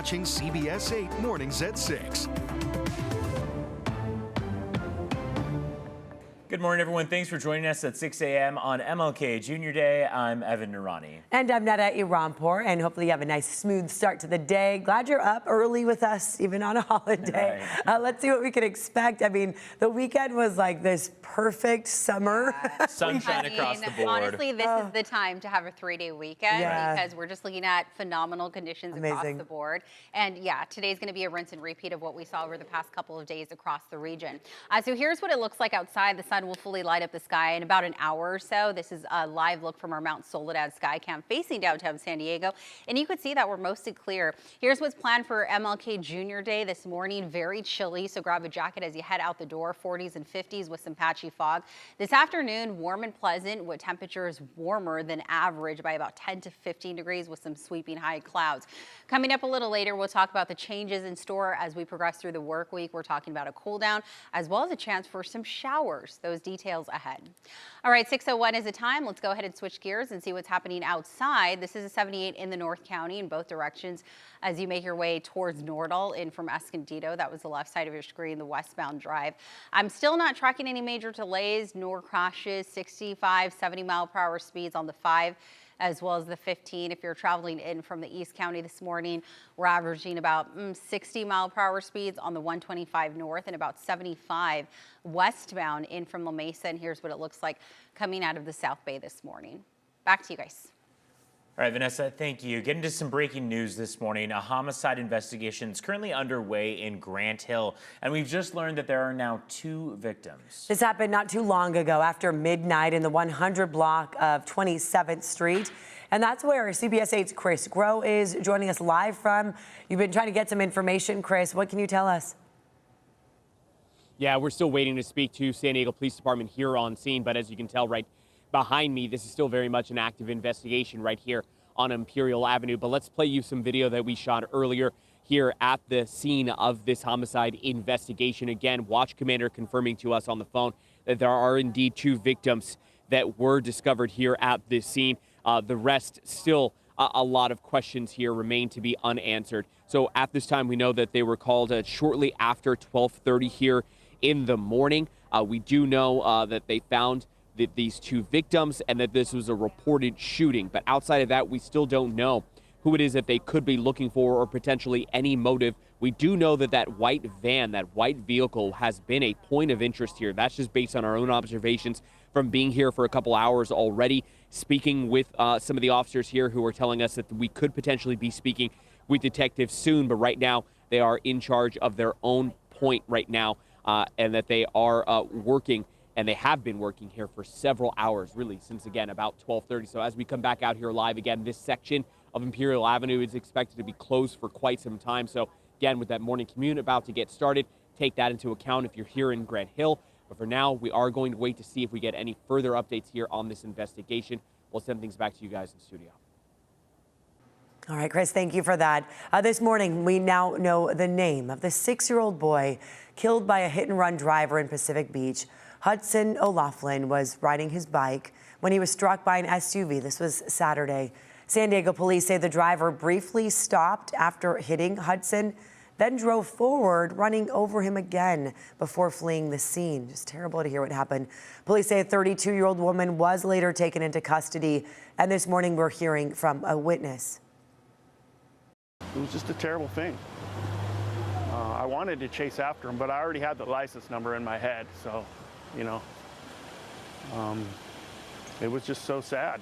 watching CBS 8 Mornings at 6. Good morning, everyone. Thanks for joining us at 6 a.m. on MLK Junior Day. I'm Evan Narani. And I'm Nada Irampour, and hopefully you have a nice, smooth start to the day. Glad you're up early with us, even on a holiday. Right. Let's see what we can expect. I mean, the weekend was like this perfect summer. Yeah. Sunshine across the board. Honestly, this is the time to have a 3-day weekend because we're just looking at phenomenal conditions across the board. And yeah, today's going to be a rinse and repeat of what we saw over the past couple of days across the region. So here's what it looks like outside. The sun will fully light up the sky in about an hour or so. This is a live look from our Mount Soledad sky cam facing downtown San Diego, and you could see that we're mostly clear. Here's what's planned for MLK Junior Day this morning. Very chilly, so grab a jacket as you head out the door. 40s and 50s with some patchy fog. This afternoon, warm and pleasant with temperatures warmer than average by about 10 to 15 degrees with some sweeping high clouds. Coming up a little later, we'll talk about the changes in store as we progress through the work week. We're talking about a cool down as well as a chance for some showers. Those details ahead. All right, 6:01 is the time. Let's go ahead and switch gears and see what's happening outside. This is a 78 in the North County in both directions as you make your way towards Nordal in from Escondido. That was the left side of your screen, the westbound drive. I'm still not tracking any major delays nor crashes. 65, 70 mile per hour speeds on the 5 as well as the 15. If you're traveling in from the East County this morning, we're averaging about 60 mile per hour speeds on the 125 north and about 75 westbound in from La Mesa. And here's what it looks like coming out of the South Bay this morning. Back to you guys. All right, Vanessa, thank you. Getting to some breaking news this morning. A homicide investigation is currently underway in Grant Hill, and we've just learned that there are now 2 victims. This happened not too long ago after midnight in the 100 block of 27th Street. And that's where CBS 8's Chris Groh is joining us live from. You've been trying to get some information, Chris. What can you tell us? Yeah, we're still waiting to speak to San Diego Police Department here on scene, but as you can tell right behind me, this is still very much an active investigation right here on Imperial Avenue. But let's play you some video that we shot earlier here at the scene of this homicide investigation. Again, Watch Commander confirming to us on the phone that there are indeed 2 victims that were discovered here at this scene. The rest still a lot of questions here remain to be unanswered. So at this time, we know that they were called shortly after 12:30 here in the morning. We do know that they found these 2 victims and that this was a reported shooting. But outside of that, we still don't know who it is that they could be looking for or potentially any motive. We do know that that white van, that white vehicle has been a point of interest here. That's just based on our own observations from being here for a couple hours already, speaking with some of the officers here who are telling us that we could potentially be speaking with detectives soon. But right now, they are in charge of their own point right now and that they are working. And they have been working here for several hours, really, since, again, about 12:30. So as we come back out here live again, this section of Imperial Avenue is expected to be closed for quite some time. So, again, with that morning commute about to get started, take that into account if you're here in Grant Hill. But for now, we are going to wait to see if we get any further updates here on this investigation. We'll send things back to you guys in the studio. All right, Chris, thank you for that. This morning, we now know the name of the 6-year-old boy killed by a hit-and-run driver in Pacific Beach. Hudson O'Laughlin was riding his bike when he was struck by an SUV. This was Saturday. San Diego police say the driver briefly stopped after hitting Hudson, then drove forward, running over him again before fleeing the scene. Just terrible to hear what happened. Police say a 32-year-old woman was later taken into custody, and this morning we're hearing from a witness. It was just a terrible thing. I wanted to chase after him, but I already had the license number in my head, so, you know, it was just so sad.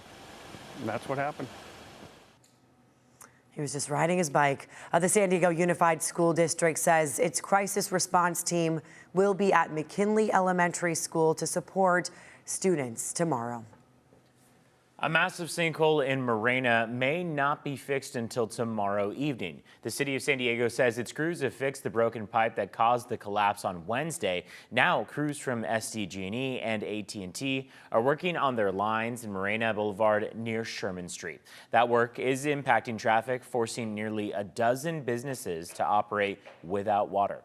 And that's what happened. He was just riding his bike. The San Diego Unified School District says its crisis response team will be at McKinley Elementary School to support students tomorrow. A massive sinkhole in Marina may not be fixed until tomorrow evening. The city of San Diego says its crews have fixed the broken pipe that caused the collapse on Wednesday. Now, crews from SDG&E and AT&T are working on their lines in Marina Boulevard near Sherman Street. That work is impacting traffic, forcing nearly a dozen businesses to operate without water.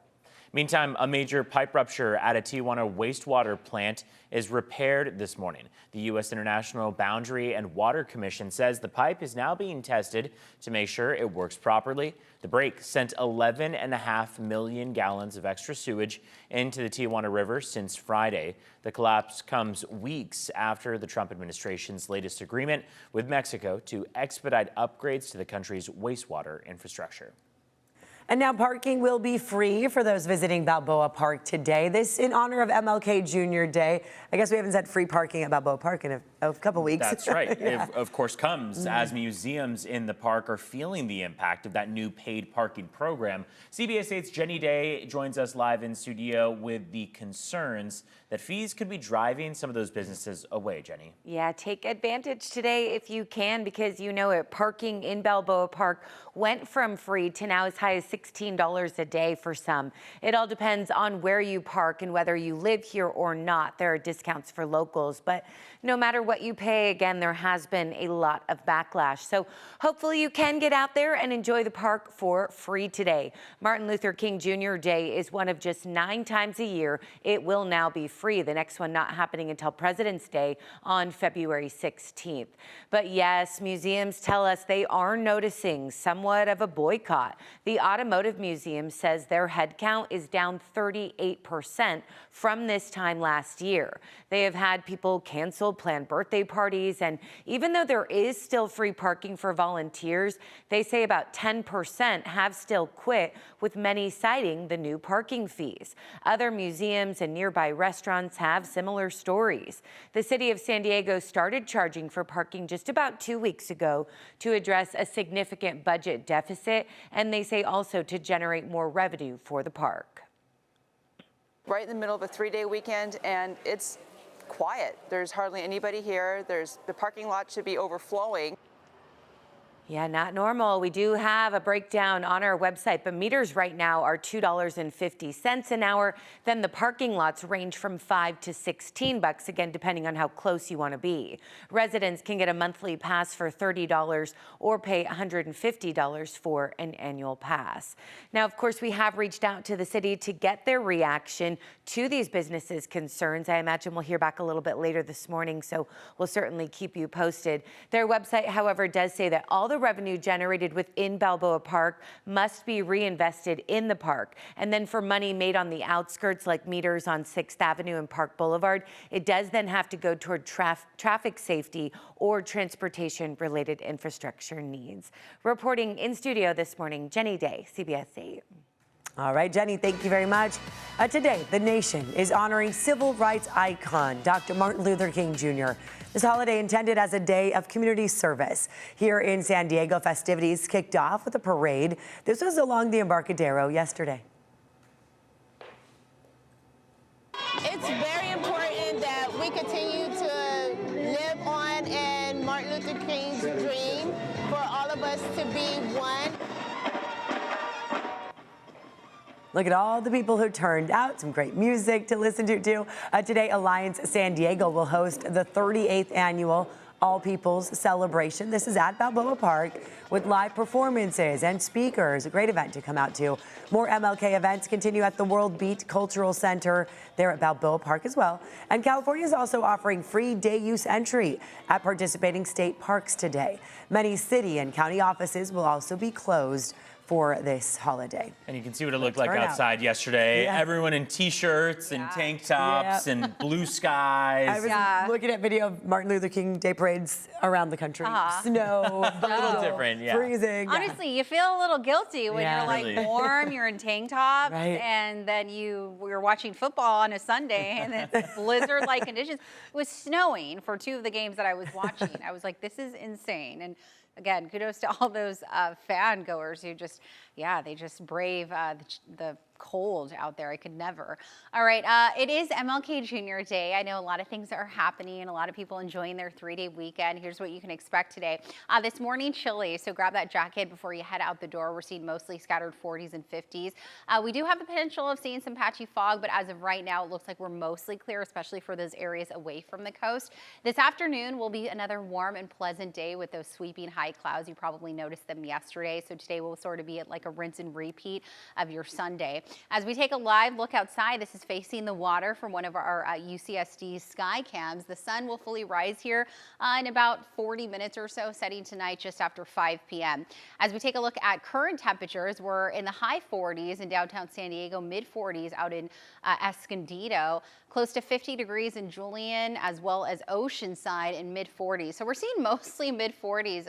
Meantime, a major pipe rupture at a Tijuana wastewater plant is repaired this morning. The U.S. International Boundary and Water Commission says the pipe is now being tested to make sure it works properly. The break sent 11.5 million gallons of extra sewage into the Tijuana River since Friday. The collapse comes weeks after the Trump administration's latest agreement with Mexico to expedite upgrades to the country's wastewater infrastructure. And now parking will be free for those visiting Balboa Park today. This in honor of MLK Jr. Day. I guess we haven't had free parking at Balboa Park in a couple weeks. That's right. Yeah. It, of course, comes as museums in the park are feeling the impact of that new paid parking program. CBS 8's Jenny Day joins us live in studio with the concerns that fees could be driving some of those businesses away, Jenny. Yeah, take advantage today if you can, because you know it. Parking in Balboa Park went from free to now as high as $16 a day for some. It all depends on where you park and whether you live here or not. There are discounts for locals, but no matter what you pay, again, there has been a lot of backlash. So hopefully you can get out there and enjoy the park for free today. Martin Luther King Jr. Day is one of just 9 times a year it will now be free. The next one not happening until President's Day on February 16th. But yes, museums tell us they are noticing somewhat of a boycott. The Automotive Museum says their headcount is down 38% from this time last year. They have had people cancel planned birthday parties, and even though there is still free parking for volunteers, they say about 10% have still quit, with many citing the new parking fees. Other museums and nearby restaurants have similar stories. The city of San Diego started charging for parking just about 2 weeks ago to address a significant budget deficit, and they say also to generate more revenue for the park. Right in the middle of a 3-day weekend, and it's quiet. There's hardly anybody here. The parking lot should be overflowing. Yeah, not normal. We do have a breakdown on our website, but meters right now are $2.50 an hour. Then the parking lots range from $5 to $16, again, depending on how close you want to be. Residents can get a monthly pass for $30 or pay $150 for an annual pass. Now, of course, we have reached out to the city to get their reaction to these businesses' concerns. I imagine we'll hear back a little bit later this morning, so we'll certainly keep you posted. Their website, however, does say that all the revenue generated within Balboa Park must be reinvested in the park. And then for money made on the outskirts, like meters on 6th Avenue and Park Boulevard, it does then have to go toward traffic safety or transportation-related infrastructure needs. Reporting in studio this morning, Jenny Day, CBS 8. All right, Jenny, thank you very much. Today, the nation is honoring civil rights icon Dr. Martin Luther King Jr. This holiday intended as a day of community service. Here in San Diego, festivities kicked off with a parade. This was along the Embarcadero yesterday. It's very important that we continue to live on in Martin Luther King's dream for all of us to be one. Look at all the people who turned out. Some great music to listen to, too. Today, Alliance San Diego will host the 38th annual All People's Celebration. This is at Balboa Park with live performances and speakers. A great event to come out to. More MLK events continue at the World Beat Cultural Center there at Balboa Park as well. And California is also offering free day use entry at participating state parks today. Many city and county offices will also be closed for this holiday. And you can see what it looked like outside yesterday. Yeah. Everyone in t-shirts and tank tops and blue skies. I was looking at video of Martin Luther King Day parades around the country. Snow, a little different, freezing. Honestly, you feel a little guilty when you're like really warm, you're in tank tops, Right. and then you're watching football on a Sunday, and it's blizzard-like conditions. It was snowing for 2 of the games that I was watching. I was like, this is insane. And again, kudos to all those fan goers who just, they just brave the cold out there. I could never. All right, it is MLK Jr. Day. I know a lot of things are happening and a lot of people enjoying their 3-day weekend. Here's what you can expect today. This morning, chilly, so grab that jacket before you head out the door. We're seeing mostly scattered 40s and 50s. We do have the potential of seeing some patchy fog, but as of right now, it looks like we're mostly clear, especially for those areas away from the coast. This afternoon will be another warm and pleasant day with those sweeping high clouds. You probably noticed them yesterday, so today will sort of be like a rinse and repeat of your Sunday. As we take a live look outside, this is facing the water from one of our UCSD sky cams. The sun will fully rise here in about 40 minutes or so, setting tonight just after 5 p.m. As we take a look at current temperatures, we're in the high 40s in downtown San Diego, mid 40s out in Escondido, close to 50 degrees in Julian, as well as Oceanside in mid 40s. So we're seeing mostly mid 40s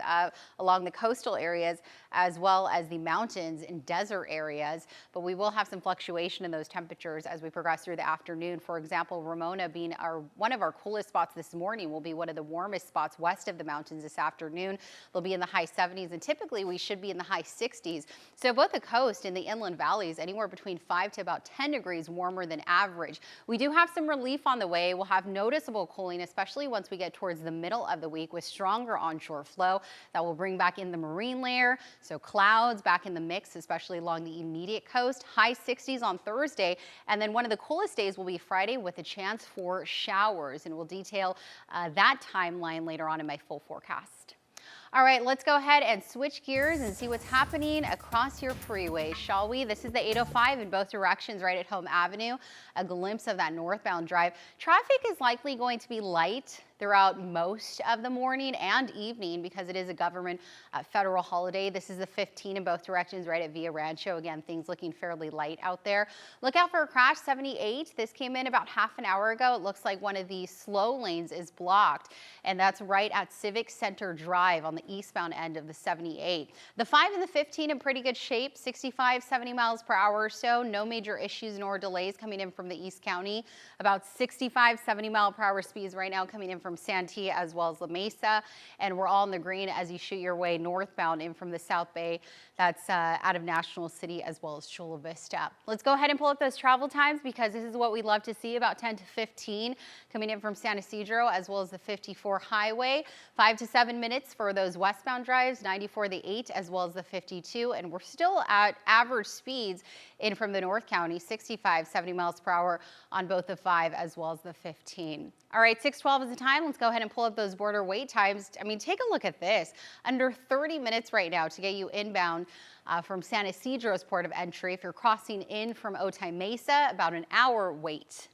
along the coastal areas, as well as the mountains and desert areas. But we will have some fluctuation in those temperatures as we progress through the afternoon. For example, Ramona being one of our coolest spots this morning will be one of the warmest spots west of the mountains this afternoon. They'll be in the high 70s, and typically we should be in the high 60s. So both the coast and the inland valleys, anywhere between 5 to about 10 degrees warmer than average. We do have some relief on the way. We'll have noticeable cooling, especially once we get towards the middle of the week with stronger onshore flow that will bring back in the marine layer. So clouds back in the mix, especially along the immediate coast. High 60s on Thursday. And then one of the coolest days will be Friday with a chance for showers. And we'll detail that timeline later on in my full forecast. All right, let's go ahead and switch gears and see what's happening across your freeway, shall we? This is the 805 in both directions right at Home Avenue. A glimpse of that northbound drive. Traffic is likely going to be light throughout most of the morning and evening because it is a government federal holiday. This is the 15 in both directions right at Villa Rancho. Again, things looking fairly light out there. Look out for a crash, 78. This came in about half an hour ago. It looks like one of the slow lanes is blocked, and that's right at Civic Center Drive on the eastbound end of the 78. The 5 and the 15 in pretty good shape, 65, 70 miles per hour or so. No major issues nor delays coming in from the East County. About 65, 70 mile per hour speeds right now coming in from Santee as well as La Mesa, and we're all in the green as you shoot your way northbound in from the South Bay. That's out of National City as well as Chula Vista. Let's go ahead and pull up those travel times because this is what we love to see, about 10 to 15 coming in from San Isidro as well as the 54 highway. 5 to 7 minutes for those westbound drives, 94 the 8 as well as the 52, and we're still at average speeds in from the North County, 65, 70 miles per hour on both the 5 as well as the 15. All right, 6:12 is the time. Let's go ahead and pull up those border wait times. I mean, take a look at this. Under 30 minutes right now to get you inbound from San Isidro's port of entry. If you're crossing in from Otay Mesa, about an hour wait.